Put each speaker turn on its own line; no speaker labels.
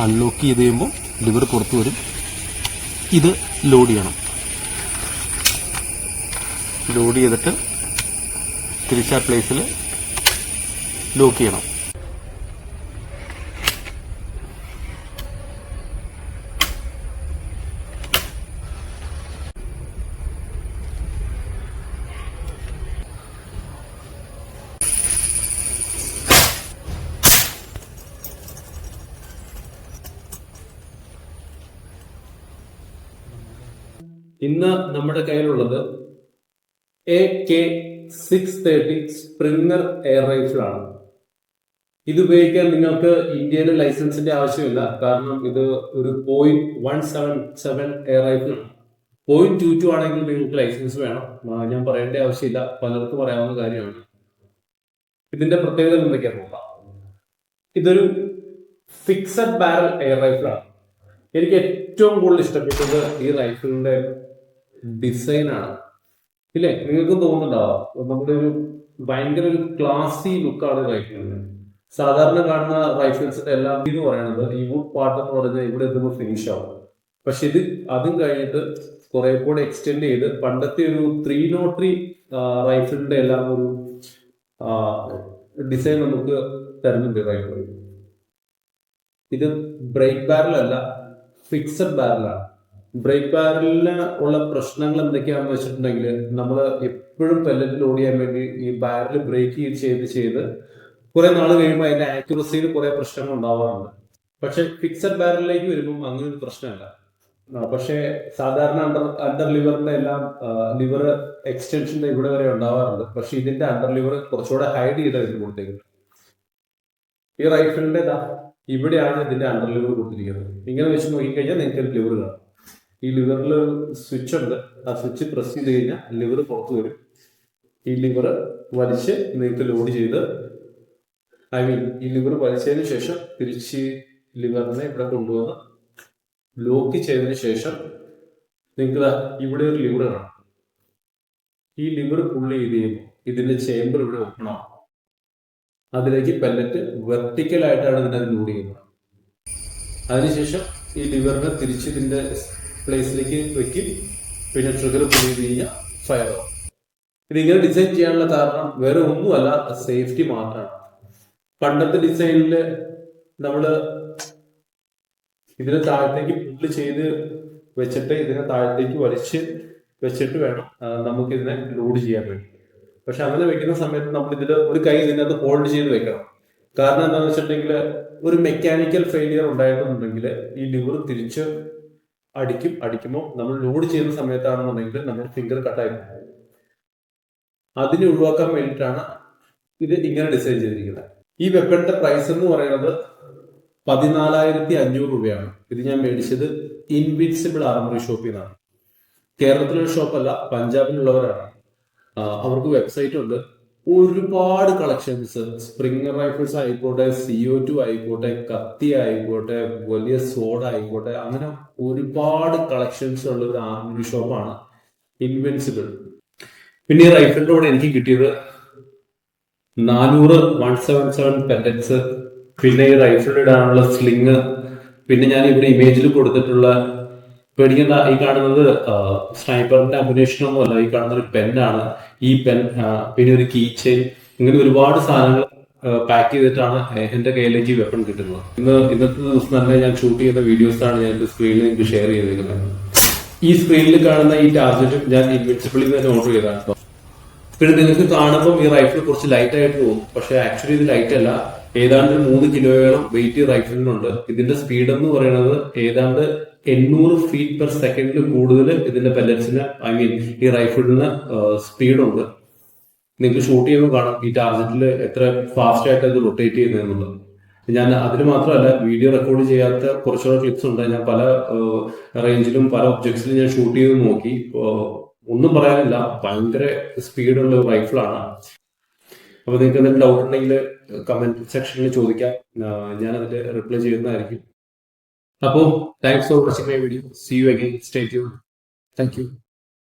Unlock ചെയ്ത് കഴിയുമ്പോൾ liver പുറത്ത് വരും. ഇത് ലോഡ് ചെയ്യണം. ലോഡ് ചെയ്തിട്ട് തിരിച്ചാ പ്ലേസിൽ ലോക്ക് ചെയ്യണം. ഇന്ന് നമ്മുടെ കയ്യിലുള്ളത് AK630 സ്പ്രിംഗർ എയർ റൈഫിൾ ആണ്. ഇത് ഉപയോഗിക്കാൻ നിങ്ങൾക്ക് ഇന്ത്യയിലെ ലൈസൻസിന്റെ ആവശ്യമില്ല. കാരണം ഇത് ഒരു .177 എയർ റൈഫിൾ ആണ്. .22 ആണെങ്കിൽ നിങ്ങൾക്ക് ലൈസൻസ് വേണം. ഞാൻ പറയേണ്ട ആവശ്യമില്ല, പലർക്കും പറയാവുന്ന കാര്യമാണ്. ഇതിന്റെ പ്രത്യേകത എന്തൊക്കെയാണ് നോക്കാം. ഇതൊരു ഫിക്സഡ് ബാരൽ എയർ റൈഫിൾ ആണ്. എനിക്ക് ഏറ്റവും കൂടുതൽ ഇഷ്ടപ്പെട്ടത് ഈ റൈഫിളിന്റെ ഡിസൈൻ ആണ്. ഇല്ലേ, നിങ്ങൾക്കും തോന്നുന്നുണ്ടാവാം നമ്മുടെ ഒരു ഭയങ്കര ഒരു ക്ലാസി ലുക്കാണ് റൈഫിളിന്. സാധാരണ കാണുന്ന റൈഫിൾസിന്റെ എല്ലാം ഇത് പറയുന്നത് ഈ വുഡ് പാർട്ട് എന്ന് പറഞ്ഞാൽ ഇവിടെ എത്തുമ്പോൾ ഫിനിഷ് ആവും. പക്ഷെ ഇത് അതും കഴിഞ്ഞിട്ട് കുറെ കൂടെ എക്സ്റ്റെൻഡ് ചെയ്ത് പണ്ടത്തെ ഒരു 303 റൈഫിളിന്റെ എല്ലാം ഒരു ഡിസൈൻ നമുക്ക് തരുന്നുണ്ട് റൈഫിൾ. ഇത് ബ്രേക്ക് ബാരൽ അല്ല, ഫിക്സഡ് ബാരലാണ്. ബ്രേക്ക് ബാരലിന് ഉള്ള പ്രശ്നങ്ങൾ എന്തൊക്കെയാണെന്ന് വെച്ചിട്ടുണ്ടെങ്കിൽ നമ്മൾ എപ്പോഴും പെല്ലറ്റ് ലോഡ് ചെയ്യാൻ വേണ്ടി ഈ ബാരൽ ബ്രേക്ക് ചെയ്ത് കുറെ നാൾ കഴിയുമ്പോൾ അതിന്റെ ആക്യുറസിയിൽ കുറെ പ്രശ്നങ്ങൾ ഉണ്ടാവാറുണ്ട്. പക്ഷെ ഫിക്സഡ് ബാരലിലേക്ക് വരുമ്പോൾ അങ്ങനെ ഒരു പ്രശ്നമല്ല. പക്ഷെ സാധാരണ അണ്ടർ ലിവറിന്റെ എല്ലാം ലിവർ എക്സ്റ്റൻഷന്റെ ഇവിടെ വരെ ഉണ്ടാവാറുണ്ട്. പക്ഷെ ഇതിന്റെ അണ്ടർ ലിവർ കുറച്ചുകൂടെ ഹൈഡ് ചെയ്ത് വരുമ്പോഴത്തേക്ക് ഈ റൈഫിളിന്റെ ഇവിടെയാണ് ഇതിന്റെ അണ്ടർ ലിവർ കൊടുത്തിരിക്കുന്നത്. ഇങ്ങനെ വെച്ച് നോക്കിക്കഴിഞ്ഞാൽ നിങ്ങൾക്ക് ലിവർ കാണാം. ഈ ലിവറിൽ സ്വിച്ച് ഉണ്ട്. ആ സ്വിച്ച് പ്രസ് ചെയ്ത് കഴിഞ്ഞാൽ ലിവർ പുറത്തു വരും. ഈ ലിവർ വലിച്ച് നിങ്ങൾക്ക് ലോഡ് ചെയ്ത് ഈ ലിവർ വലിച്ചതിന് ശേഷം തിരിച്ച് ലിവറിനെ ഇവിടെ കൊണ്ടുവന്ന് ലോക്ക് ചെയ്തതിന് ശേഷം നിങ്ങൾക്ക് ഇവിടെ ഒരു ലിവർ കാണാം. ഈ ലിവർ പുള്ളി ചെയ്ത് കഴിയുമ്പോൾ ഇതിന്റെ ചേമ്പർ ഇവിടെ ഓപ്പൺ ആവും. അതിലേക്ക് പെല്ലറ്റ് വെർട്ടിക്കൽ ആയിട്ടാണ് ഇതിനെ ലോഡ് ചെയ്യുന്നത്. അതിനുശേഷം ഈ ലിവറിനെ തിരിച്ച് ഇതിന്റെ പ്ലേസിലേക്ക് വെക്കും. പിന്നെ ട്രിഗർ പുള്ളി ചെയ്ത് കഴിഞ്ഞാൽ ഫയർ ആവും. ഇതിങ്ങനെ ഡിസൈൻ ചെയ്യാനുള്ള കാരണം വേറെ ഒന്നുമല്ല, സേഫ്റ്റി മാത്രമാണ്. പണ്ടത്തെ ഡിസൈനിൽ നമ്മൾ ഇതിനെ താഴത്തേക്ക് പുള്ളി ചെയ്ത് വെച്ചിട്ട് ഇതിനെ താഴത്തേക്ക് വലിച്ച് വെച്ചിട്ട് വേണം നമുക്ക് ഇതിനെ ലോഡ് ചെയ്യാൻ വേണ്ടി. പക്ഷെ അങ്ങനെ വെക്കുന്ന സമയത്ത് നമ്മൾ ഇതിൽ ഒരു കൈ ഇതിനകത്ത് ഹോൾഡ് ചെയ്ത് വെക്കണം. കാരണം എന്താണെന്ന് വെച്ചിട്ടുണ്ടെങ്കിൽ ഒരു മെക്കാനിക്കൽ ഫെയിലിയർ ഉണ്ടായിട്ടുണ്ടെങ്കിൽ ഈ ലിവർ തിരിച്ച് അടിക്കുമ്പോൾ നമ്മൾ ലോഡ് ചെയ്യുന്ന സമയത്താണെന്നുണ്ടെങ്കിൽ നമ്മുടെ ഫിംഗർ കട്ടായി പോകും. അതിനെ ഒഴിവാക്കാൻ വേണ്ടിയിട്ടാണ് ഇത് ഇങ്ങനെ ഡിസൈൻ ചെയ്തിരിക്കുന്നത്. ഈ വെപ്പണിന്റെ പ്രൈസ് എന്ന് പറയുന്നത് 14,500 രൂപയാണ്. ഇത് ഞാൻ മേടിച്ചത് ഇൻവിൻസിബിൾ ആർമറി ഷോപ്പിൽ നിന്നാണ്. കേരളത്തിലൊരു ഷോപ്പല്ല, പഞ്ചാബിലുള്ളവരാണ്. അവർക്ക് വെബ്സൈറ്റ് ഉണ്ട്. ഒരുപാട് കളക്ഷൻസ്, സ്പ്രിംഗർ റൈഫിൾസ് ആയിക്കോട്ടെ, CO2 ആയിക്കോട്ടെ, കത്തി ആയിക്കോട്ടെ, വലിയ സോഡ ആയിക്കോട്ടെ, അങ്ങനെ ഒരുപാട് കളക്ഷൻസ് ഉള്ള ഒരു ആർമറി ഷോപ്പാണ് ഇൻവിൻസിബിൾ. പിന്നെ ഈ റൈഫിളിന്റെ കൂടെ എനിക്ക് കിട്ടിയത് 400 177 പെല്ലറ്റ്സ്, പിന്നെ ഈ റൈഫിളിടാനുള്ള സ്ലിങ്, പിന്നെ ഞാൻ ഇവിടെ ഇമേജിൽ കൊടുത്തിട്ടുള്ള പേടിക്കുന്ന ഈ കാണുന്നത് സ്നൈപ്പറിന്റെ അമ്യുനേഷൻ ഒന്നുമല്ല, ഈ കാണുന്ന ഒരു പെന്നാണ്. ഈ പെൻ, പിന്നെ ഒരു കീ ചെയിൻ, ഇങ്ങനെ ഒരുപാട് സാധനങ്ങൾ പാക്ക് ചെയ്തിട്ടാണ് എന്റെ കയ്യിലേക്ക് ഈ വെപ്പൺ കിട്ടുന്നത്. ഇന്നത്തെ ദിവസം തന്നെ ഞാൻ ഷൂട്ട് ചെയ്യുന്ന വീഡിയോസാണ് ഞാൻ എന്റെ സ്ക്രീനിൽ എനിക്ക് ഷെയർ ചെയ്തിരിക്കുന്നത്. ഈ സ്ക്രീനിൽ കാണുന്ന ഈ ടാർജറ്റും ഞാൻ ഇൻവിൻസിബിളിൽ നിന്ന് തന്നെ ഓർഡർ ചെയ്തതാണ്. പിന്നെ നിങ്ങൾക്ക് കാണുമ്പോൾ ഈ റൈഫിൾ കുറച്ച് ലൈറ്റ് ആയിട്ട് തോന്നും, പക്ഷെ ആക്ച്വലി ഇത് ലൈറ്റ് അല്ല. ഏതാണ്ട് 3 കിലോയോളം വെയിറ്റ് റൈഫിളിനുണ്ട്. ഇതിന്റെ സ്പീഡ് എന്ന് പറയുന്നത് ഏതാണ്ട് 800 ഫീറ്റ് പെർ സെക്കൻഡിൽ കൂടുതൽ ഇതിന്റെ പെല്ലറ്റ്സിന് ഈ റൈഫിളിന് സ്പീഡുണ്ട്. നിങ്ങൾക്ക് ഷൂട്ട് ചെയ്യുമ്പോൾ കാണാം ഈ ടാർജറ്റിൽ എത്ര ഫാസ്റ്റ് ആയിട്ട് അത് റൊട്ടേറ്റ് ചെയ്യുന്നതെന്നുള്ളത്. ഞാൻ അതിന് മാത്രമല്ല, വീഡിയോ റെക്കോർഡ് ചെയ്യാത്ത കുറച്ചുകൂടെ ക്ലിപ്സ് ഉണ്ട്. ഞാൻ പല റേഞ്ചിലും പല ഒബ്ജക്ട്സിലും ഞാൻ ഷൂട്ട് ചെയ്ത് നോക്കി. ഒന്നും പറയാനില്ല, ഭയങ്കര സ്പീഡുള്ള റൈഫിളാണ്. അപ്പൊ നിങ്ങൾക്ക് എന്തെങ്കിലും ഡൗട്ട് ഉണ്ടെങ്കിൽ കമന്റ് സെക്ഷനിൽ ചോദിക്കാം, ഞാൻ അതിൽ റിപ്ലൈ ചെയ്യുന്നതായിരിക്കും. അപ്പോൾ thanks for watching my video. See you again. Stay tuned. Thank U.